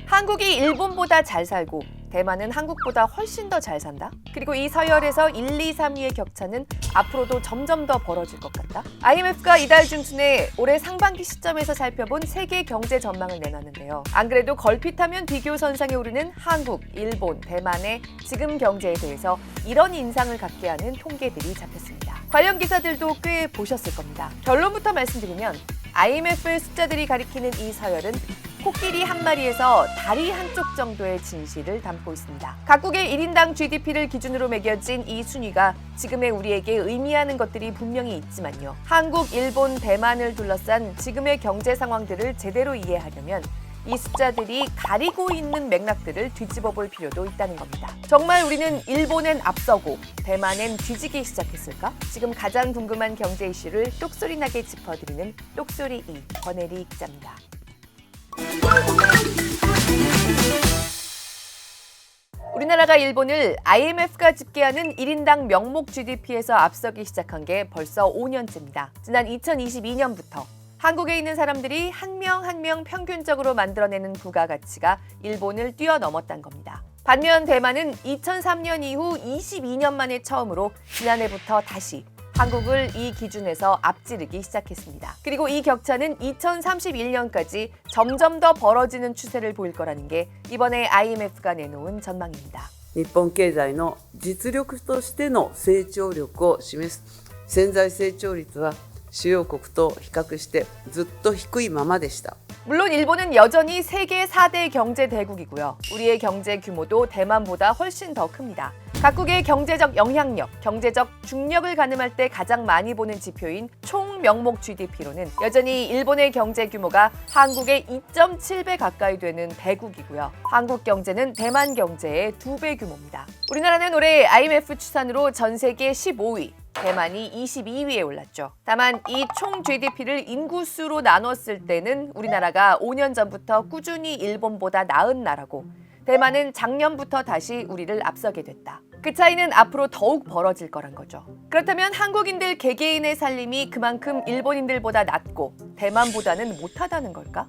한국이 일본보다 잘 살고 대만은 한국보다 훨씬 더 잘 산다? 그리고 이 서열에서 1, 2, 3위의 격차는 앞으로도 점점 더 벌어질 것 같다? IMF가 이달 중순에 올해 상반기 시점에서 살펴본 세계 경제 전망을 내놨는데요. 안 그래도 걸핏하면 비교 선상에 오르는 한국, 일본, 대만의 지금 경제에 대해서 이런 인상을 갖게 하는 통계들이 잡혔습니다. 관련 기사들도 꽤 보셨을 겁니다. 결론부터 말씀드리면 IMF의 숫자들이 가리키는 이 서열은 코끼리 한 마리에서 다리 한쪽 정도의 진실을 담고 있습니다. 각국의 1인당 GDP를 기준으로 매겨진 이 순위가 지금의 우리에게 의미하는 것들이 분명히 있지만요. 한국, 일본, 대만을 둘러싼 지금의 경제 상황들을 제대로 이해하려면 이 숫자들이 가리고 있는 맥락들을 뒤집어 볼 필요도 있다는 겁니다. 정말 우리는 일본엔 앞서고 대만엔 뒤지기 시작했을까? 지금 가장 궁금한 경제 이슈를 똑소리나게 짚어드리는 똑소리 2 권혜리 기자입니다. 우리나라가 일본을 IMF가 집계하는 1인당 명목 GDP에서 앞서기 시작한 게 벌써 5년째입니다. 지난 2022년부터 한국에 있는 사람들이 한 명 한 명 평균적으로 만들어내는 부가가치가 일본을 뛰어넘었다는 겁니다. 반면 대만은 2003년 이후 22년 만에 처음으로 지난해부터 다시 한국을 이 기준에서 앞지르기 시작했습니다. 그리고 이 격차는 2031년까지 점점 더 벌어지는 추세를 보일 거라는 게 이번에 IMF가 내놓은 전망입니다. 日本経済の実力としての成長力を示す潜在成長率は主要国と比較してずっと低いままでした。 물론 일본은 여전히 세계 4대 경제 대국이고요. 우리의 경제 규모도 대만보다 훨씬 더 큽니다. 각국의 경제적 영향력, 경제적 중력을 가늠할 때 가장 많이 보는 지표인 총 명목 GDP로는 여전히 일본의 경제 규모가 한국의 2.7배 가까이 되는 대국이고요. 한국 경제는 대만 경제의 2배 규모입니다. 우리나라는 올해 IMF 추산으로 전 세계 15위, 대만이 22위에 올랐죠. 다만 이 총 GDP를 인구수로 나눴을 때는 우리나라가 5년 전부터 꾸준히 일본보다 나은 나라고 대만은 작년부터 다시 우리를 앞서게 됐다. 그 차이는 앞으로 더욱 벌어질 거란 거죠. 그렇다면 한국인들 개개인의 살림이 그만큼 일본인들보다 낫고 대만보다는 못하다는 걸까?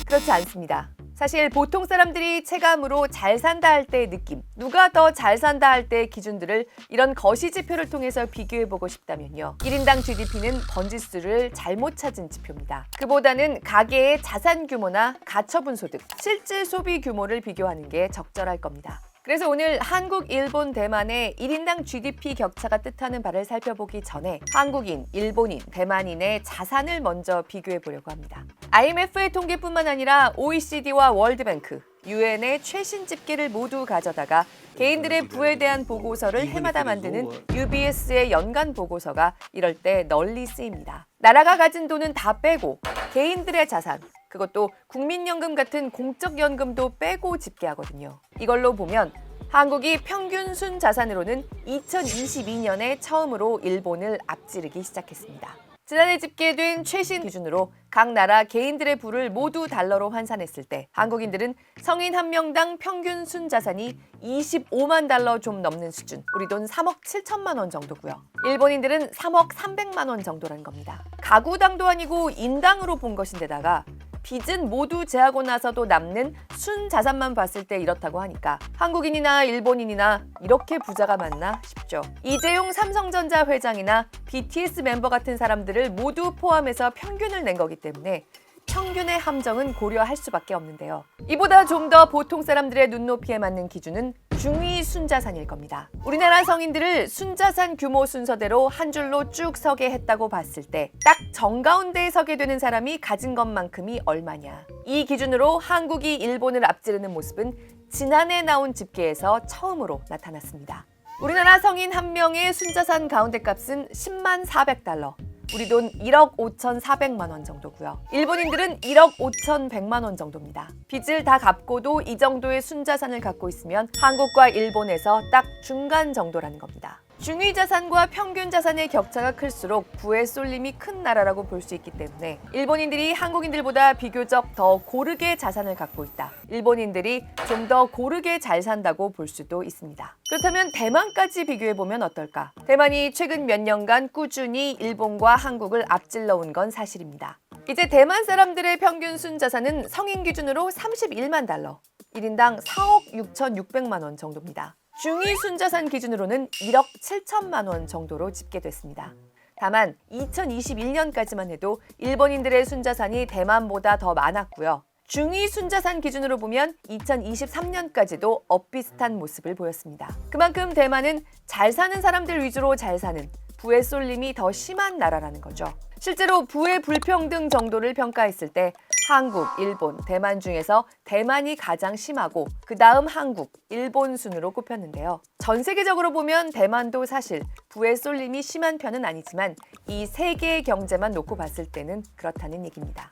그렇지 않습니다. 사실 보통 사람들이 체감으로 잘 산다 할 때의 느낌, 누가 더 잘 산다 할 때의 기준들을 이런 거시지표를 통해서 비교해보고 싶다면요. 1인당 GDP는 번지수를 잘못 찾은 지표입니다. 그보다는 가계의 자산 규모나 가처분 소득, 실질 소비 규모를 비교하는 게 적절할 겁니다. 그래서 오늘 한국, 일본, 대만의 1인당 GDP 격차가 뜻하는 바를 살펴보기 전에 한국인, 일본인, 대만인의 자산을 먼저 비교해 보려고 합니다. IMF의 통계뿐만 아니라 OECD와 월드뱅크, UN의 최신 집계를 모두 가져다가 개인들의 부에 대한 보고서를 해마다 만드는 UBS의 연간 보고서가 이럴 때 널리 쓰입니다. 나라가 가진 돈은 다 빼고 개인들의 자산, 그것도 국민연금 같은 공적연금도 빼고 집계하거든요. 이걸로 보면 한국이 평균 순자산으로는 2022년에 처음으로 일본을 앞지르기 시작했습니다. 지난해 집계된 최신 기준으로 각 나라 개인들의 부를 모두 달러로 환산했을 때 한국인들은 성인 한 명당 평균 순자산이 25만 달러 좀 넘는 수준, 우리 돈 3억 7천만 원 정도고요. 일본인들은 3억 300만 원 정도라는 겁니다. 가구당도 아니고 인당으로 본 것인데다가 빚은 모두 제하고 나서도 남는 순자산만 봤을 때 이렇다고 하니까 한국인이나 일본인이나 이렇게 부자가 많나 싶죠. 이재용 삼성전자 회장이나 BTS 멤버 같은 사람들을 모두 포함해서 평균을 낸 거기 때문에 평균의 함정은 고려할 수밖에 없는데요. 이보다 좀 더 보통 사람들의 눈높이에 맞는 기준은 중위 순자산일 겁니다. 우리나라 성인들을 순자산 규모 순서대로 한 줄로 쭉 서게 했다고 봤을 때 딱 정가운데에 서게 되는 사람이 가진 것만큼이 얼마냐. 이 기준으로 한국이 일본을 앞지르는 모습은 지난해 나온 집계에서 처음으로 나타났습니다. 우리나라 성인 한 명의 순자산 가운데 값은 10만 400달러. 우리 돈 1억 5,400만 원 정도고요. 일본인들은 1억 5,100만 원 정도입니다. 빚을 다 갚고도 이 정도의 순자산을 갖고 있으면 한국과 일본에서 딱 중간 정도라는 겁니다. 중위 자산과 평균 자산의 격차가 클수록 부의 쏠림이 큰 나라라고 볼 수 있기 때문에 일본인들이 한국인들보다 비교적 더 고르게 자산을 갖고 있다. 일본인들이 좀 더 고르게 잘 산다고 볼 수도 있습니다. 그렇다면 대만까지 비교해보면 어떨까? 대만이 최근 몇 년간 꾸준히 일본과 한국을 앞질러 온 건 사실입니다. 이제 대만 사람들의 평균 순자산은 성인 기준으로 31만 달러, 1인당 4억 6,600만 원 정도입니다. 중위 순자산 기준으로는 1억 7천만 원 정도로 집계됐습니다. 다만 2021년까지만 해도 일본인들의 순자산이 대만보다 더 많았고요. 중위 순자산 기준으로 보면 2023년까지도 엇비슷한 모습을 보였습니다. 그만큼 대만은 잘 사는 사람들 위주로 잘 사는 부의 쏠림이 더 심한 나라라는 거죠. 실제로 부의 불평등 정도를 평가했을 때 한국, 일본, 대만 중에서 대만이 가장 심하고 그 다음 한국, 일본 순으로 꼽혔는데요. 전 세계적으로 보면 대만도 사실 부의 쏠림이 심한 편은 아니지만 이 세 개의 경제만 놓고 봤을 때는 그렇다는 얘기입니다.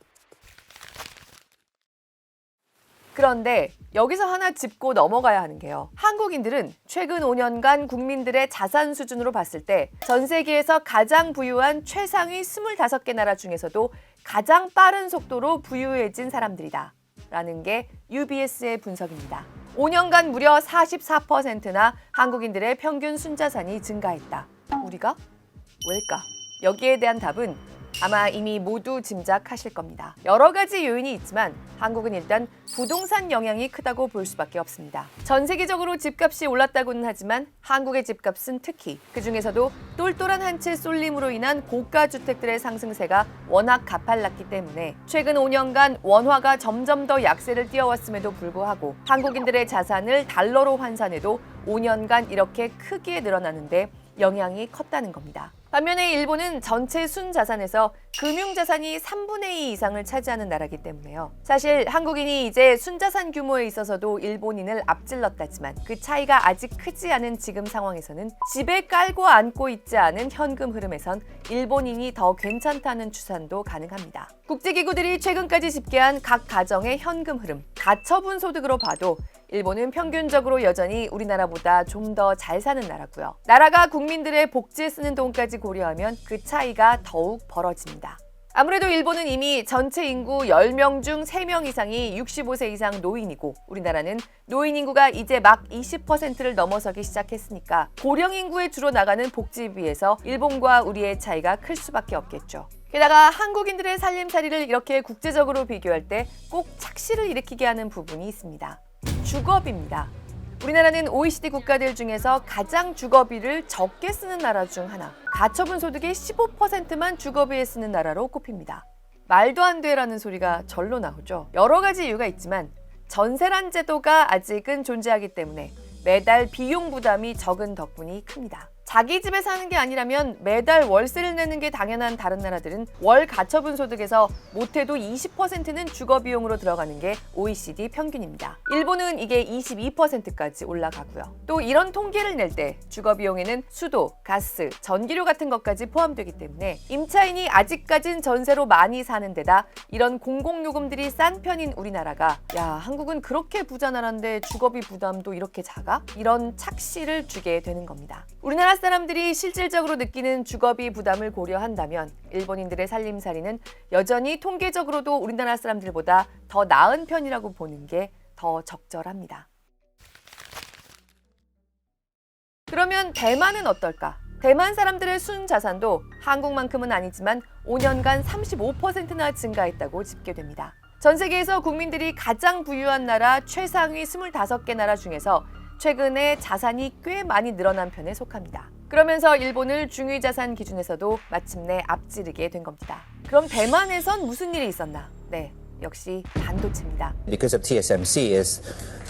그런데 여기서 하나 짚고 넘어가야 하는 게요. 한국인들은 최근 5년간 국민들의 자산 수준으로 봤을 때 전 세계에서 가장 부유한 최상위 25개 나라 중에서도 가장 빠른 속도로 부유해진 사람들이다 라는 게 UBS의 분석입니다. 5년간 무려 44%나 한국인들의 평균 순자산이 증가했다. 우리가? 왜일까? 여기에 대한 답은 아마 이미 모두 짐작하실 겁니다. 여러 가지 요인이 있지만 한국은 일단 부동산 영향이 크다고 볼 수밖에 없습니다. 전 세계적으로 집값이 올랐다고는 하지만 한국의 집값은 특히 그중에서도 똘똘한 한 채 쏠림으로 인한 고가 주택들의 상승세가 워낙 가팔랐기 때문에 최근 5년간 원화가 점점 더 약세를 띄워왔음에도 불구하고 한국인들의 자산을 달러로 환산해도 5년간 이렇게 크게 늘어나는데 영향이 컸다는 겁니다. 반면에 일본은 전체 순자산에서 금융자산이 3분의 2 이상을 차지하는 나라이기 때문에요. 사실 한국인이 이제 순자산 규모에 있어서도 일본인을 앞질렀다지만 그 차이가 아직 크지 않은 지금 상황에서는 집에 깔고 앉고 있지 않은 현금 흐름에선 일본인이 더 괜찮다는 추산도 가능합니다. 국제기구들이 최근까지 집계한 각 가정의 현금 흐름, 가처분 소득으로 봐도 일본은 평균적으로 여전히 우리나라보다 좀 더 잘 사는 나라고요. 나라가 국민들의 복지에 쓰는 돈까지 고려하면 그 차이가 더욱 벌어집니다. 아무래도 일본은 이미 전체 인구 10명 중 3명 이상이 65세 이상 노인이고 우리나라는 노인 인구가 이제 막 20%를 넘어서기 시작했으니까 고령 인구에 주로 나가는 복지에 비해서 일본과 우리의 차이가 클 수밖에 없겠죠. 게다가 한국인들의 살림살이를 이렇게 국제적으로 비교할 때 꼭 착시를 일으키게 하는 부분이 있습니다. 주거비입니다. 우리나라는 OECD 국가들 중에서 가장 주거비를 적게 쓰는 나라 중 하나, 가처분 소득의 15%만 주거비에 쓰는 나라로 꼽힙니다. 말도 안 돼라는 소리가 절로 나오죠. 여러 가지 이유가 있지만 전세란 제도가 아직은 존재하기 때문에 매달 비용 부담이 적은 덕분이 큽니다. 자기 집에 사는 게 아니라면 매달 월세를 내는 게 당연한 다른 나라들은 월 가처분 소득에서 못해도 20%는 주거 비용으로 들어가는 게 OECD 평균입니다. 일본은 이게 22%까지 올라가고요. 또 이런 통계를 낼 때 주거 비용에는 수도, 가스, 전기료 같은 것까지 포함되기 때문에 임차인이 아직까진 전세로 많이 사는 데다 이런 공공요금들이 싼 편인 우리나라가 야, 한국은 그렇게 부자 나라인데 주거비 부담도 이렇게 작아? 이런 착시를 주게 되는 겁니다. 우리나라 사람들이 실질적으로 느끼는 주거비 부담을 고려한다면 일본인들의 살림살이는 여전히 통계적으로도 우리나라 사람들보다 더 나은 편이라고 보는 게 더 적절합니다. 그러면 대만은 어떨까? 대만 사람들의 순자산도 한국만큼은 아니지만 5년간 35%나 증가했다고 집계됩니다. 전 세계에서 국민들이 가장 부유한 나라 최상위 25개 나라 중에서 최근에 자산이 꽤 많이 늘어난 편에 속합니다. 그러면서 일본을 중위자산 기준에서도 마침내 앞지르게 된 겁니다. 그럼 대만에선 무슨 일이 있었나? 네, 역시 반도체입니다. Because of TSMC is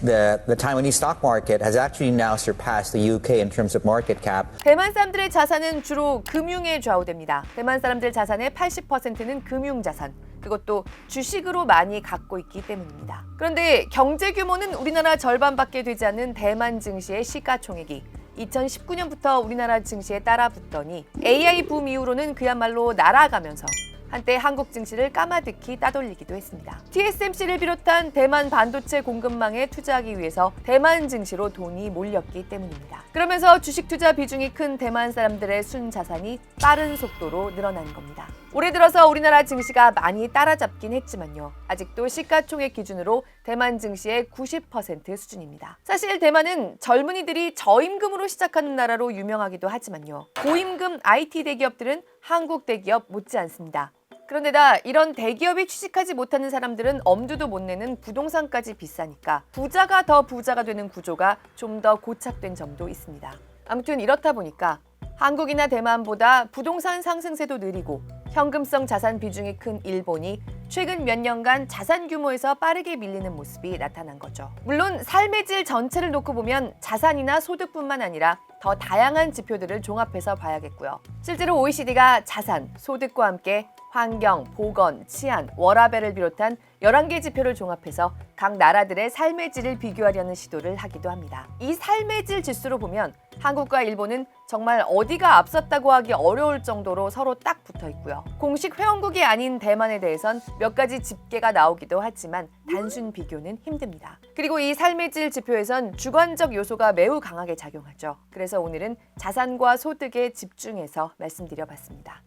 the Taiwanese stock market has actually now surpassed the UK in terms of market cap. 대만 사람들의 자산은 주로 금융에 좌우됩니다. 대만 사람들 자산의 80%는 금융자산, 그것도 주식으로 많이 갖고 있기 때문입니다. 그런데 경제 규모는 우리나라 절반밖에 되지 않는 대만 증시의 시가총액이 2019년부터 우리나라 증시에 따라붙더니 AI 붐 이후로는 그야말로 날아가면서 한때 한국 증시를 까마득히 따돌리기도 했습니다. TSMC를 비롯한 대만 반도체 공급망에 투자하기 위해서 대만 증시로 돈이 몰렸기 때문입니다. 그러면서 주식 투자 비중이 큰 대만 사람들의 순자산이 빠른 속도로 늘어난 겁니다. 올해 들어서 우리나라 증시가 많이 따라잡긴 했지만요. 아직도 시가총액 기준으로 대만 증시의 90% 수준입니다. 사실 대만은 젊은이들이 저임금으로 시작하는 나라로 유명하기도 하지만요. 고임금 IT 대기업들은 한국 대기업 못지않습니다. 그런데다 이런 대기업이 취직하지 못하는 사람들은 엄두도 못 내는 부동산까지 비싸니까 부자가 더 부자가 되는 구조가 좀 더 고착된 점도 있습니다. 아무튼 이렇다 보니까 한국이나 대만보다 부동산 상승세도 느리고 현금성 자산 비중이 큰 일본이 최근 몇 년간 자산 규모에서 빠르게 밀리는 모습이 나타난 거죠. 물론 삶의 질 전체를 놓고 보면 자산이나 소득뿐만 아니라 더 다양한 지표들을 종합해서 봐야겠고요. 실제로 OECD가 자산, 소득과 함께 환경, 보건, 치안, 워라밸을 비롯한 11개 지표를 종합해서 각 나라들의 삶의 질을 비교하려는 시도를 하기도 합니다. 이 삶의 질 지수로 보면 한국과 일본은 정말 어디가 앞섰다고 하기 어려울 정도로 서로 딱 붙어 있고요. 공식 회원국이 아닌 대만에 대해선 몇 가지 집계가 나오기도 하지만 단순 비교는 힘듭니다. 그리고 이 삶의 질 지표에선 주관적 요소가 매우 강하게 작용하죠. 그래서 오늘은 자산과 소득에 집중해서 말씀드려봤습니다.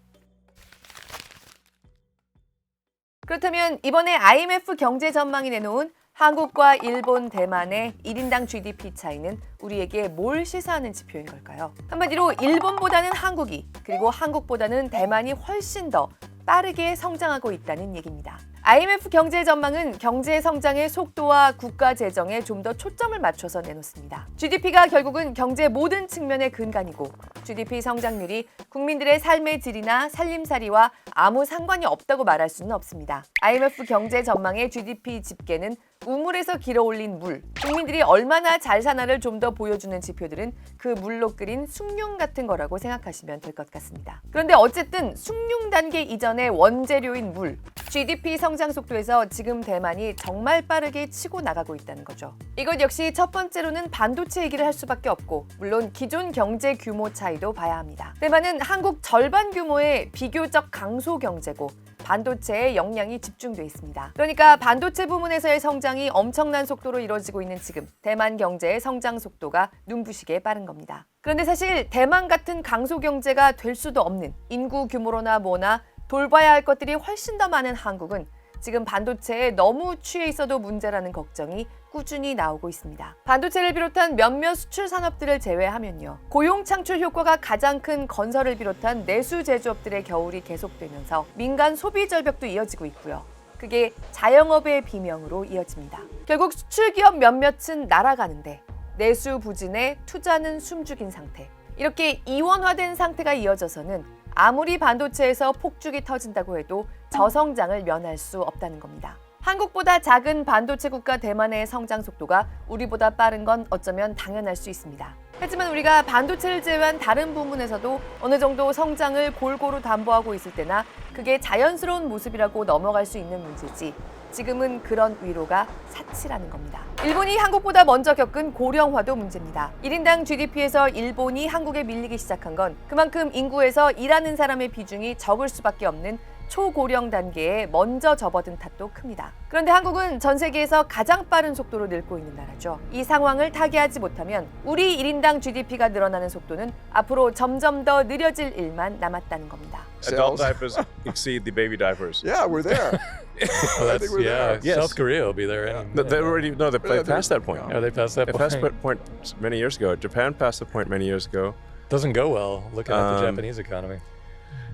그렇다면 이번에 IMF 경제 전망이 내놓은 한국과 일본, 대만의 1인당 GDP 차이는 우리에게 뭘 시사하는 지표인 걸까요? 한마디로 일본보다는 한국이, 그리고 한국보다는 대만이 훨씬 더 빠르게 성장하고 있다는 얘기입니다. IMF 경제 전망은 경제 성장의 속도와 국가 재정에 좀 더 초점을 맞춰서 내놓습니다. GDP가 결국은 경제 모든 측면의 근간이고 GDP 성장률이 국민들의 삶의 질이나 살림살이와 아무 상관이 없다고 말할 수는 없습니다. IMF 경제 전망의 GDP 집계는 우물에서 길어올린 물, 국민들이 얼마나 잘 사나를 좀 더 보여주는 지표들은 그 물로 끓인 숭늉 같은 거라고 생각하시면 될 것 같습니다. 그런데 어쨌든 숭늉 단계 이전의 원재료인 물, GDP 성장 속도에서 지금 대만이 정말 빠르게 치고 나가고 있다는 거죠. 이것 역시 첫 번째로는 반도체 얘기를 할 수밖에 없고, 물론 기존 경제 규모 차이도 봐야 합니다. 대만은 한국 절반 규모의 비교적 강소 경제고 반도체에 역량이 집중돼 있습니다. 그러니까 반도체 부문에서의 성장이 엄청난 속도로 이루어지고 있는 지금 대만 경제의 성장 속도가 눈부시게 빠른 겁니다. 그런데 사실 대만 같은 강소 경제가 될 수도 없는 인구 규모로나 뭐나 돌봐야 할 것들이 훨씬 더 많은 한국은 지금 반도체에 너무 취해 있어도 문제라는 걱정이 꾸준히 나오고 있습니다. 반도체를 비롯한 몇몇 수출 산업들을 제외하면요, 고용 창출 효과가 가장 큰 건설을 비롯한 내수 제조업들의 겨울이 계속되면서 민간 소비 절벽도 이어지고 있고요. 그게 자영업의 비명으로 이어집니다. 결국 수출 기업 몇몇은 날아가는데 내수 부진에 투자는 숨죽인 상태. 이렇게 이원화된 상태가 이어져서는 아무리 반도체에서 폭죽이 터진다고 해도 저성장을 면할 수 없다는 겁니다. 한국보다 작은 반도체 국가 대만의 성장 속도가 우리보다 빠른 건 어쩌면 당연할 수 있습니다. 하지만 우리가 반도체를 제외한 다른 부문에서도 어느 정도 성장을 골고루 담보하고 있을 때나 그게 자연스러운 모습이라고 넘어갈 수 있는 문제지, 지금은 그런 위로가 사치라는 겁니다. 일본이 한국보다 먼저 겪은 고령화도 문제입니다. 1인당 GDP에서 일본이 한국에 밀리기 시작한 건 그만큼 인구에서 일하는 사람의 비중이 적을 수밖에 없는 초고령 단계에 먼저 접어든 탓도 큽니다. 그런데 한국은 전 세계에서 가장 빠른 속도로 늙고 있는 나라죠. 이 상황을 타개하지 못하면 우리 1인당 GDP가 늘어나는 속도는 앞으로 점점 더 느려질 일만 남았다는 겁니다. Adult diapers exceed the baby diapers. Yeah, we're there. Well, I that's, think we're yeah, there. Yes. South Korea will be there. They already they passed that point. Yeah, they passed that They point. passed that point many years ago. Japan passed the point many years ago. Doesn't go well looking at the Um, Japanese economy.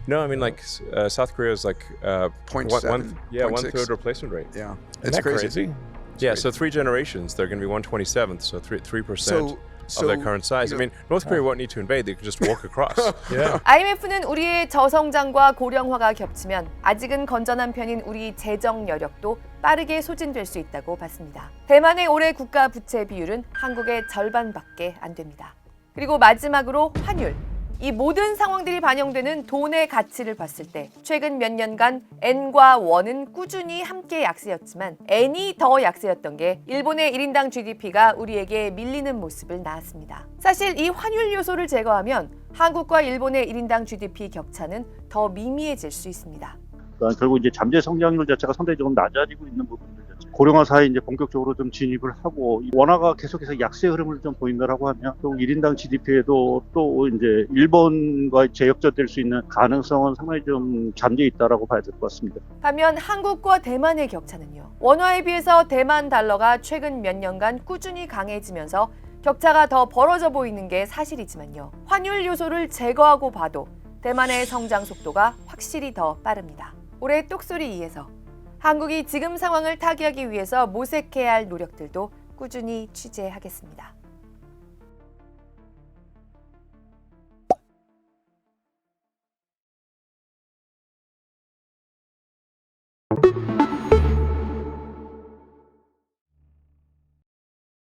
No, I mean like South Korea is like 0.7, one 0.6. third replacement rate. Yeah, Isn't that crazy? Yeah, so 3 generations they're going to be 1/27th, so 3% of their current size. I mean, North Korea won't need to invade; they could just walk across. Yeah. IMF는 우리의 저성장과 고령화가 겹치면 아직은 건전한 편인 우리 재정 여력도 빠르게 소진될 수 있다고 봤습니다. 대만의 올해 국가 부채 비율은 한국의 절반밖에 안 됩니다. 그리고 마지막으로 환율. 이 모든 상황들이 반영되는 돈의 가치를 봤을 때 최근 몇 년간 엔과 원은 꾸준히 함께 약세였지만 엔이 더 약세였던 게 일본의 1인당 GDP가 우리에게 밀리는 모습을 낳았습니다. 사실 이 환율 요소를 제거하면 한국과 일본의 1인당 GDP 격차는 더 미미해질 수 있습니다. 그러니까 결국 이제 잠재 성장률 자체가 상당히 조금 낮아지고 있는 부분들 자체. 고령화 사회에 이제 본격적으로 좀 진입을 하고 원화가 계속해서 약세 흐름을 좀 보인다라고 하면 또 1인당 GDP에도 또 이제 일본과 재역전될 수 있는 가능성은 상당히 좀 잠재 있다라고 봐야 될 것 같습니다. 반면 한국과 대만의 격차는요. 원화에 비해서 대만 달러가 최근 몇 년간 꾸준히 강해지면서 격차가 더 벌어져 보이는 게 사실이지만요. 환율 요소를 제거하고 봐도 대만의 성장 속도가 확실히 더 빠릅니다. 올해 똑소리 2에서 한국이 지금 상황을 타개하기 위해서 모색해야 할 노력들도 꾸준히 취재하겠습니다.